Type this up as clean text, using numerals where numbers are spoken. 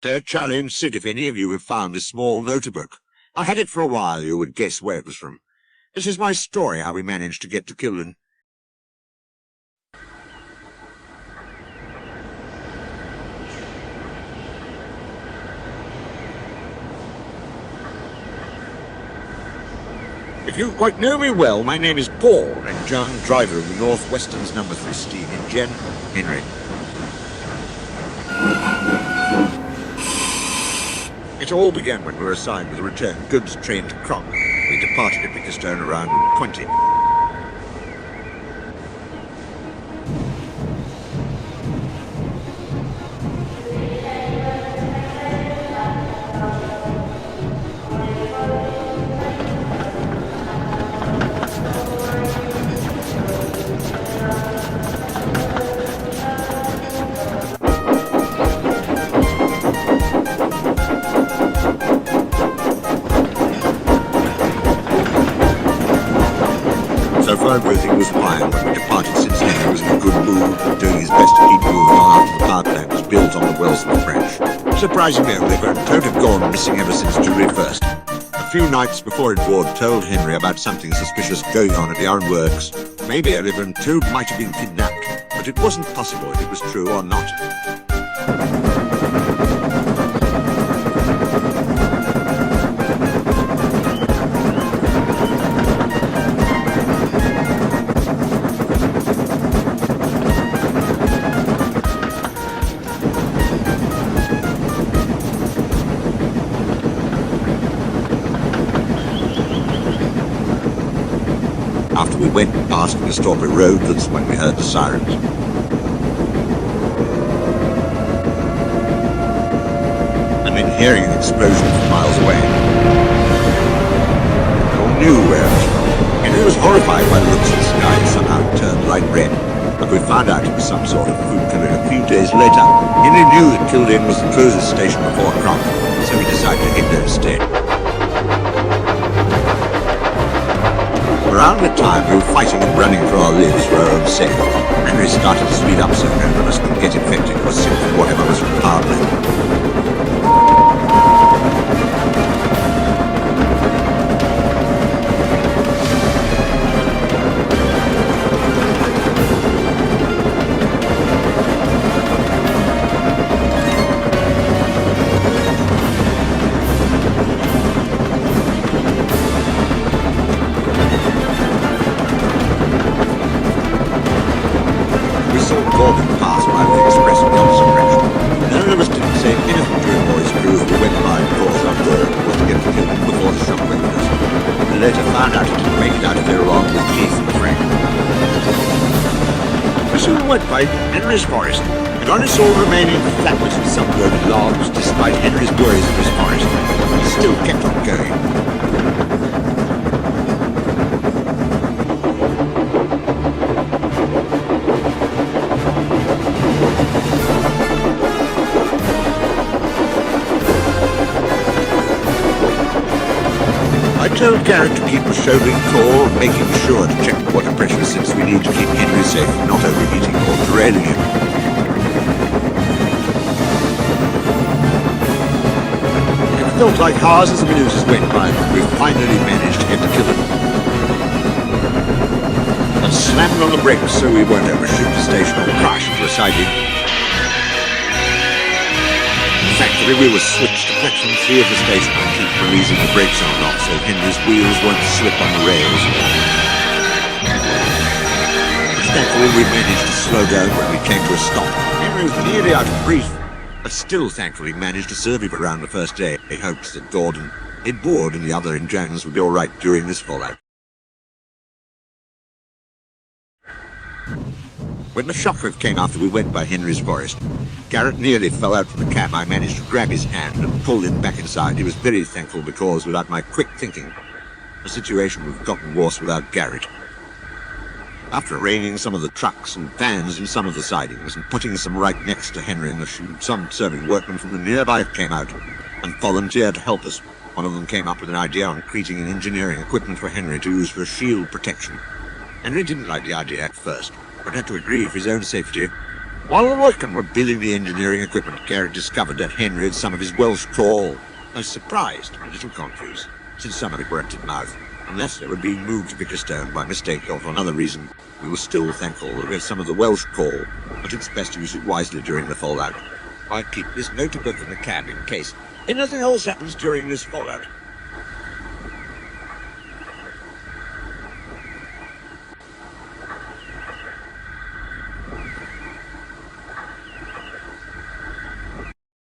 Challenge said if any of you have found this small notebook. I had it for a while, you would guess where it was from. This is my story, how we managed to get to Killdane. If you quite know me well, my name is Paul, and John, driver of the Northwestern's number 3 in Jen, Henry. It all began when we were assigned with a return goods train to Croc. We departed at vicarstown around 20. So far everything was fine when we departed, since Henry was in a good mood, doing his best to keep moving on after the power plant was built on the Wellston branch. Surprisingly, however, Toad had gone missing ever since July 1st. A few nights before it Ward told Henry about something suspicious going on at the ironworks. Maybe, however, Toad might have been kidnapped, but it wasn't possible if it was true or not. After we went past the Storby Road, that's when we heard the sirens. And then hearing an explosion from miles away. No one knew where it was from. Henry was horrified by the looks of the sky and somehow turned light red. But we found out it was some sort of food killer a few days later. Henry knew that Killdane was the closest station before Croc, so we decided to head there instead. Around that time, we were fighting and running for our lives for our own sake. Henry started to speed up so none of us could get infected or sick from whatever was from power plant. Gordon passed by the express in the opposite direction. None of us didn't say anything to him or his crew as we went by, because our goal was to get to Killdane before the shock went with us. We later found out he didn't make it out of there along with Keith and Frank. We soon went by Henry's forest, and only saw remaining flappers and some loaded logs. Despite Henry's worries of his forest, he still kept on going. I told Garrett to keep the shouldering tall, making sure to check the water pressure since we need to keep Henry safe from not overheating or derailing him. It felt like hours as the minutes went by, but we finally managed to get to Killdane. And slammed on the brakes so we won't overshoot the station or crash into a siding. Thankfully, we were switched to section 3 of the station and keep releasing the brakes on and off so Henry's wheels won't slip on the rails. But thankfully, we managed to slow down when we came to a stop. Henry was nearly out of breath, but still thankfully managed to survive around the first day. He hoped that Gordon, Ed Ward and the other Indians would be alright during this fallout. When the shockwave came after we went by Henry's forest, Garrett nearly fell out from the cab. I managed to grab his hand and pull him back inside. He was very thankful because, without my quick thinking, the situation would have gotten worse without Garrett. After arranging some of the trucks and vans in some of the sidings and putting some right next to Henry in the chute, some serving workmen from the nearby came out and volunteered to help us. One of them came up with an idea on creating an engineering equipment for Henry to use for shield protection. Henry didn't like the idea at first, but had to agree for his own safety. While the workmen were building the engineering equipment, Garrett discovered that Henry had some of his Welsh crawl. I was surprised and a little confused, since some of it were at Tidmouth. Unless they were being moved to Vicarstown by mistake or for another reason, we were still thankful that we had some of the Welsh crawl, but it's best to use it wisely during the fallout. I keep this notebook in the cab in case anything else happens during this fallout.